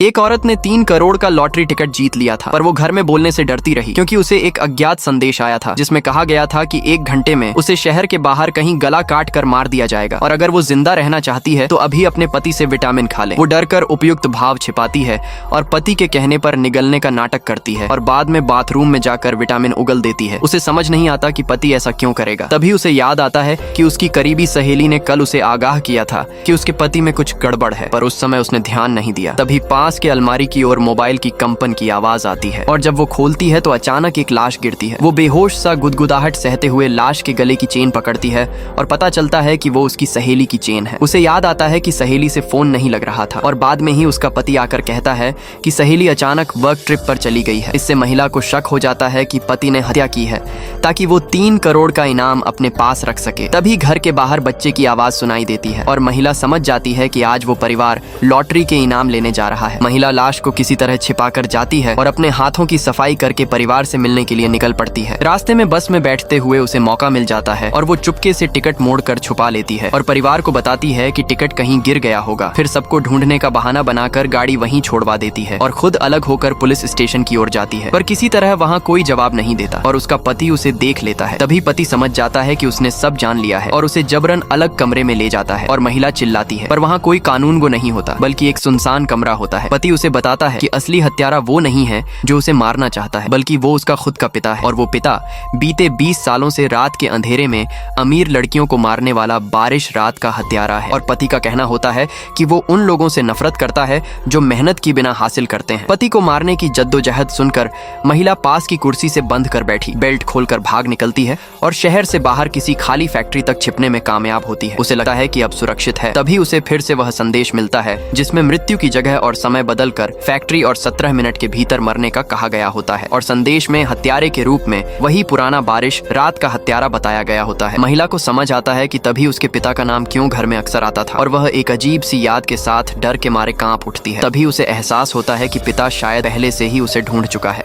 एक औरत ने 3 करोड़ का लॉटरी टिकट जीत लिया था, पर वो घर में बोलने से डरती रही क्योंकि उसे एक अज्ञात संदेश आया था जिसमें कहा गया था कि 1 घंटे में उसे शहर के बाहर कहीं गला काट कर मार दिया जाएगा और अगर वो जिंदा रहना चाहती है तो अभी अपने पति से विटामिन खा ले। वो डर कर उपयुक्त भाव छिपाती है और पति के कहने पर निगलने का नाटक करती है और बाद में बाथरूम में जाकर विटामिन उगल देती है। उसे समझ नहीं आता कि पति ऐसा क्यों करेगा। तभी उसे याद आता है कि उसकी करीबी सहेली ने कल उसे आगाह किया था कि उसके पति में कुछ गड़बड़ है, पर उस समय उसने ध्यान नहीं दिया। तभी पास के अलमारी की ओर मोबाइल की कंपन की आवाज आती है और जब वो खोलती है तो अचानक एक लाश गिरती है। वो बेहोश सा गुदगुदाहट सहते हुए लाश के गले की चेन पकड़ती है और पता चलता है कि वो उसकी सहेली की चेन है। उसे याद आता है कि सहेली से फोन नहीं लग रहा था और बाद में ही उसका पति आकर कहता है कि सहेली अचानक वर्क ट्रिप पर चली गई है। इससे महिला को शक हो जाता है कि पति ने हत्या की है ताकि वो 3 करोड़ का इनाम अपने पास रख सके। तभी घर के बाहर बच्चे की आवाज सुनाई देती है और महिला समझ जाती है कि आज वो परिवार लॉटरी के इनाम लेने जा रहा है। महिला लाश को किसी तरह छिपाकर जाती है और अपने हाथों की सफाई करके परिवार से मिलने के लिए निकल पड़ती है। रास्ते में बस में बैठते हुए उसे मौका मिल जाता है और वो चुपके से टिकट मोड़कर छुपा लेती है और परिवार को बताती है कि टिकट कहीं गिर गया होगा। फिर सबको ढूंढने का बहाना बनाकर गाड़ी वहीं छोड़वा देती है और खुद अलग होकर पुलिस स्टेशन की ओर जाती है, पर किसी तरह वहाँ कोई जवाब नहीं देता और उसका पति उसे देख लेता है। तभी पति समझ जाता है कि उसने सब जान लिया है और उसे जबरन अलग कमरे में ले जाता है और महिला चिल्लाती है, पर वहाँ कोई कानून वो नहीं होता बल्कि एक सुनसान कमरा होता है। पति उसे बताता है कि असली हत्यारा वो नहीं है जो उसे मारना चाहता है, बल्कि वो उसका खुद का पिता है और वो पिता बीते 20 सालों से रात के अंधेरे में अमीर लड़कियों को मारने वाला बारिश रात का हत्यारा है। और पति का कहना होता है कि वो उन लोगों से नफरत करता है जो मेहनत की बिना हासिल करते हैं। पति को मारने की जद्दोजहद सुनकर महिला पास की कुर्सी से बंध कर बैठी बेल्ट खोलकर भाग निकलती है और शहर से बाहर किसी खाली फैक्ट्री तक छिपने में कामयाब होती है। उसे लगता है कि अब सुरक्षित है। तभी उसे फिर से वह संदेश मिलता है जिसमें मृत्यु की जगह और समय बदलकर फैक्ट्री और 17 मिनट के भीतर मरने का कहा गया होता है और संदेश में हत्यारे के रूप में वही पुराना बारिश रात का हत्यारा बताया गया होता है। महिला को समझ आता है कि तभी उसके पिता का नाम क्यों घर में अक्सर आता था और वह एक अजीब सी याद के साथ डर के मारे कांप उठती है। तभी उसे एहसास होता है कि पिता शायद पहले से ही उसे ढूंढ चुका है।